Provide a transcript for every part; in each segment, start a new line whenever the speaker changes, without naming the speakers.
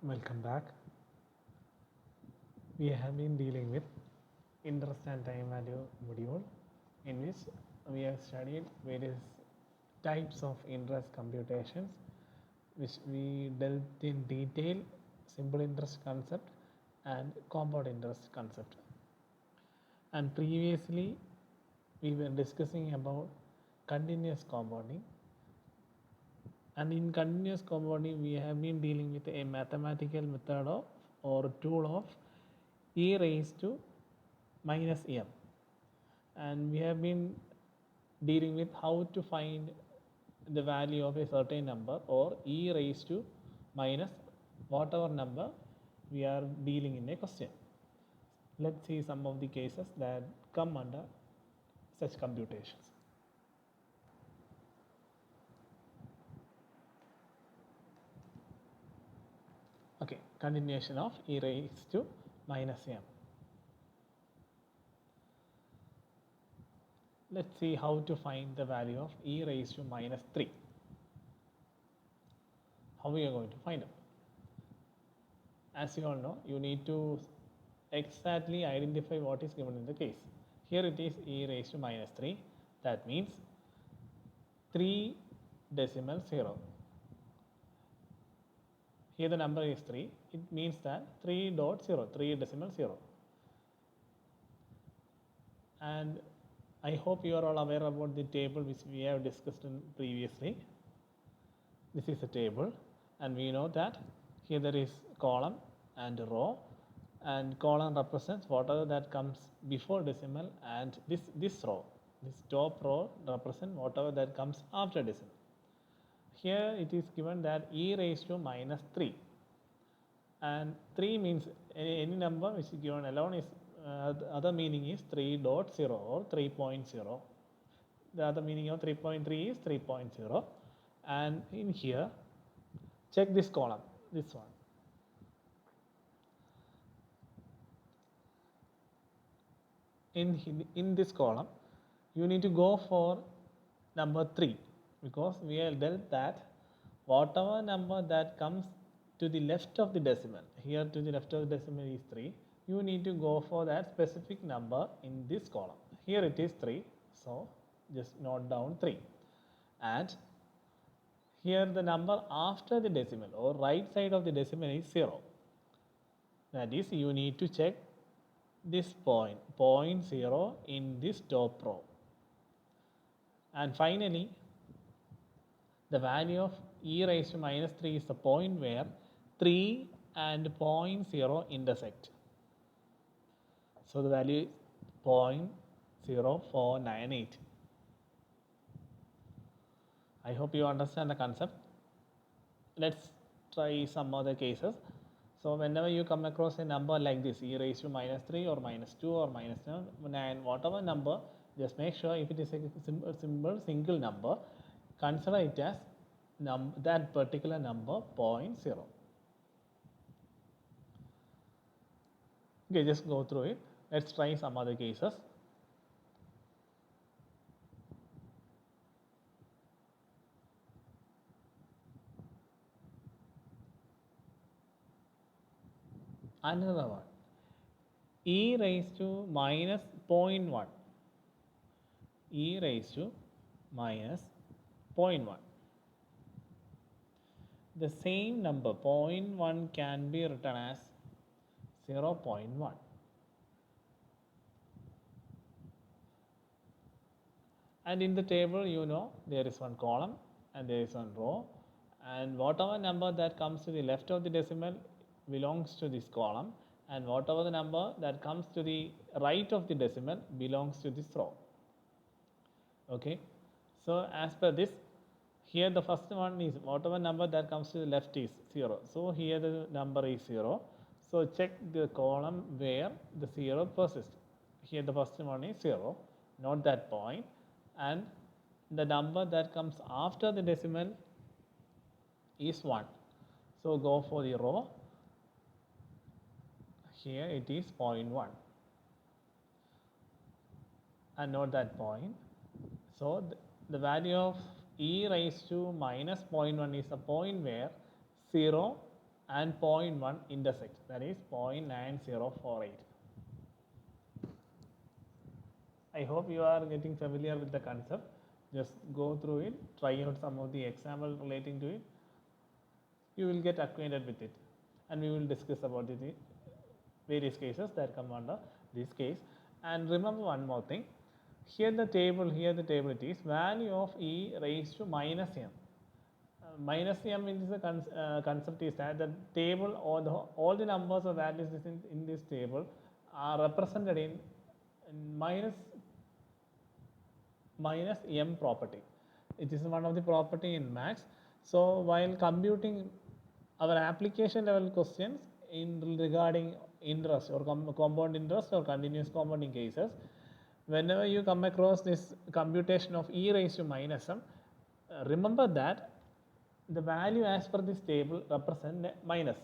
Welcome back. We have been dealing with interest and time value module, in which we have studied various types of interest computations, which we dealt in detail simple interest concept and compound interest concept. And previously we were discussing about continuous compounding, and in continuous compounding we have been dealing with a mathematical method of or tool of e raised to minus m, and we have been dealing with how to find the value of a certain number or e raised to minus whatever number we are dealing in a question. Let's see some of the cases that come under such computations. Okay, continuation of e raised to minus m. Let's see how to find the value of e raised to minus 3. How we are going to find it? As you all know, you need to exactly identify what is given in the case. Here it is e raised to minus 3. That means 3 decimal 0. Here the number is 3. It means that 3.0, 3 decimal 0. And I hope you are all aware about the table which we have discussed previously. This is a table, and we know that here there is column and row, and column represents whatever that comes before decimal, and this row, this top row represents whatever that comes after decimal. Here it is given that e raised to minus 3, and 3 means any number which is given alone is other meaning is 3.0 or 3.0. The other meaning of 3.3 is 3.0, and in here check this column, this one. In this column you need to go for number 3, because we have dealt that whatever number that comes to the left of the decimal, here to the left of the decimal is 3, you need to go for that specific number in this column. Here it is 3, so just note down 3, and here the number after the decimal or right side of the decimal is 0. That is, you need to check this point, 0.0 in this top row. And finally, the value of e raised to minus 3 is the point where 3 and 0.0 intersect. So the value is 0.0498. I hope you understand the concept. Let's try some other cases. So whenever you come across a number like this, e raised to minus 3 or minus 2 or minus 9, whatever number, just make sure if it is a single number, consider it as that particular number 0.0. Okay, just go through it. Let's try some other cases. Another one, e raised to minus 0.1, e raised to minus 0.1. The same number 0.1 can be written as 0.1. And in the table, you know, there is one column and there is one row, and whatever number that comes to the left of the decimal belongs to this column, and whatever the number that comes to the right of the decimal belongs to this row. Okay, so as per this, here the first one is whatever number that comes to the left is 0. So here the number is 0. So check the column where the 0 persists. Here the first one is 0, note that point, and the number that comes after the decimal is 1. So go for the row. Here it is 0.1, and note that point. So the value of e raised to minus 0.1 is a point where 0 and 0.1 intersect, that is 0.9048. I hope you are getting familiar with the concept. Just go through it, try out some of the examples relating to it. You will get acquainted with it, and we will discuss about the various cases that come under this case. And remember one more thing, here the table it is value of e raised to minus m. Minus m is the concept is that the table or all the numbers or values in this table are represented in minus m property. It is one of the property in maths. So while computing our application level questions in regarding interest or compound interest or continuous compounding cases, whenever you come across this computation of e raised to minus m, remember that the value as per this table represent minus.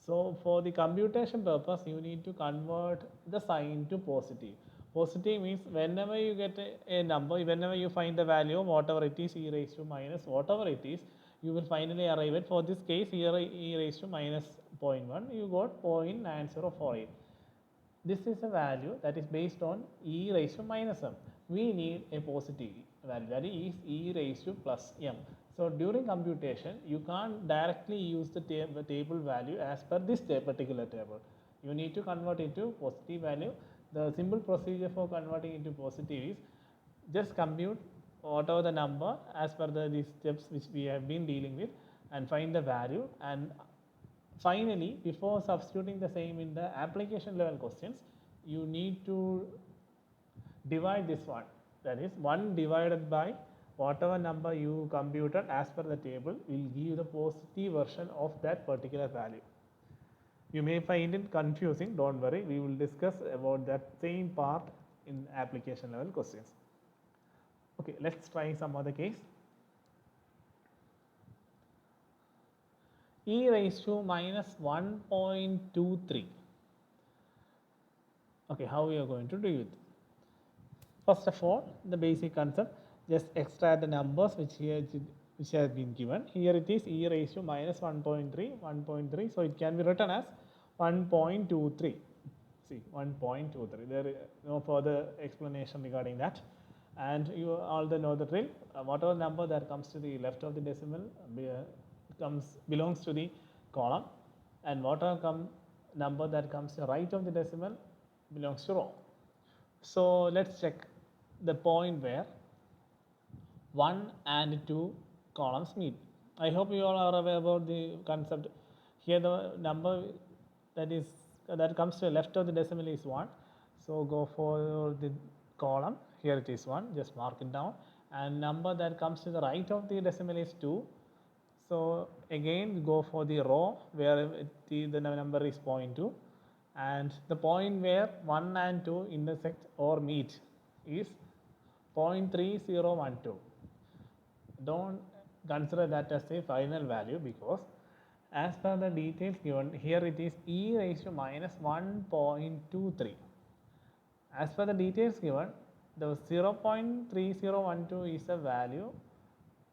So for the computation purpose, you need to convert the sign to positive. Positive means whenever you get a number, whenever you find the value, whatever it is, e raised to minus, whatever it is, you will finally arrive at, for this case, e raised to minus 0.1, you got 0.9048. This is a value that is based on e raised to minus m. We need a positive value, that is e raised to plus m. So during computation, you can't directly use the table value as per this particular table. You need to convert it to positive value. The simple procedure for converting into positive is just compute whatever the number as per these steps which we have been dealing with and find the value, and finally before substituting the same in the application level questions, you need to divide this one, that is 1 divided by whatever number you computed as per the table will give the positive version of that particular value. You may find it confusing, don't worry, we will discuss about that same part in application level questions. Okay, let's try some other case. E raised to minus 1.23. Okay, how we are going to do it? First of all, the basic concept, just extract the numbers which has been given. Here it is e raised to minus 1.3, so it can be written as 1.23. See, 1.23. There is no further explanation regarding that. And you all know the drill. Whatever number that comes to the left of the decimal belongs to the column, and whatever number that comes to the right of the decimal belongs to row. So let's check the point where 1 and 2 columns meet. I hope you all are aware about the concept. Here the number that comes to the left of the decimal is 1. So go for the column. Here it is 1. Just mark it down. And number that comes to the right of the decimal is 2. So again go for the row where the number is 0.2. And the point where 1 and 2 intersect or meet is 0.3012. Don't consider that as a final value, because as per the details given, here it is e raised to minus 1.23. As per the details given, the 0.3012 is a value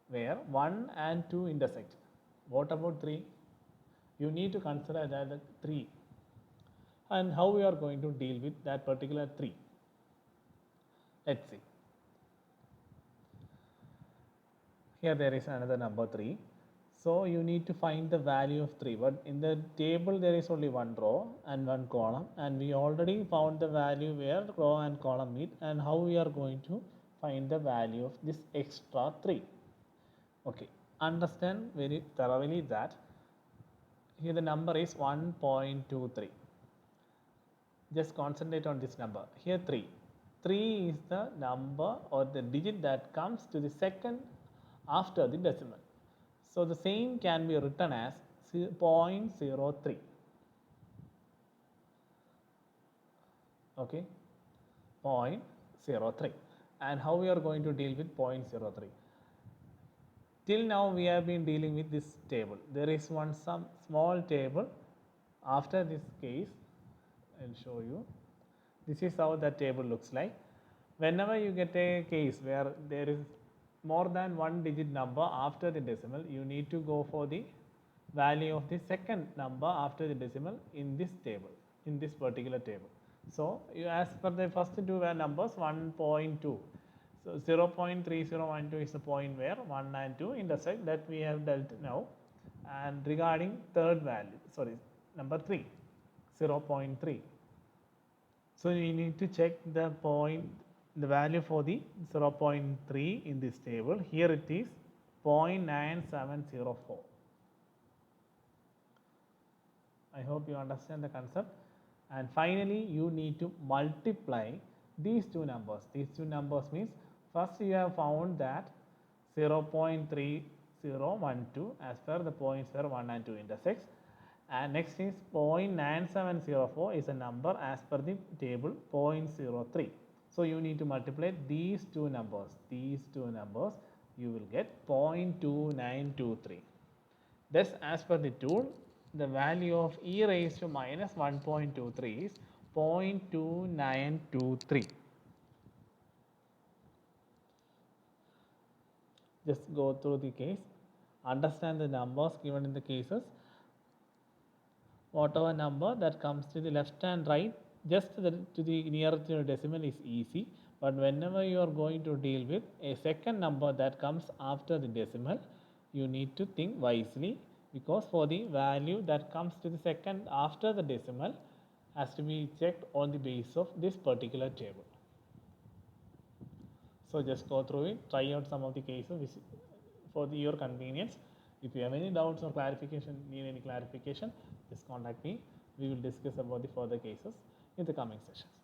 where 1 and 2 intersect. What about 3? You need to consider that 3. And how we are going to deal with that particular 3? Let's see. Here there is another number 3. So you need to find the value of 3, but in the table there is only one row and one column, and we already found the value where row and column meet, and how we are going to find the value of this extra 3. Okay, understand very thoroughly that here the number is 1.23. Just concentrate on this number. Here 3. 3 is the number or the digit that comes to the second after the decimal. So the same can be written as 0.03. Okay, 0.03. And how we are going to deal with 0.03? Till now we have been dealing with this table. There is some small table after this case. I'll show you. This is how the table looks like. Whenever you get a case where there is more than one digit number after the decimal, you need to go for the value of the second number after the decimal in this table, in this particular table. So, you as per the first two were numbers 1.2. So, 0.3012 is the point where 1 and 2 intersect, that we have dealt now. And regarding third value, sorry, number 3, 0.3. So, you need to check the point, the value for the 0.3 in this table. Here it is 0.9704. I hope you understand the concept. And finally, you need to multiply these two numbers. These two numbers means first you have found that 0.3012 as per the points where 1 and 2 intersects, and next is 0.9704 is a number as per the table 0.03. So, you need to multiply these two numbers. These two numbers you will get 0.2923. Thus, as per the tool, the value of e raised to minus 1.23 is 0.2923. Just go through the case, understand the numbers given in the cases. Whatever number that comes to the left and right, just to the nearer to the decimal is easy. But whenever you are going to deal with a second number that comes after the decimal, you need to think wisely, because for the value that comes to the second after the decimal has to be checked on the basis of this particular table. So, just go through it, try out some of the cases which for your convenience. If you have any doubts or clarification, need any clarification, just contact me. We will discuss about the further cases in the coming sessions.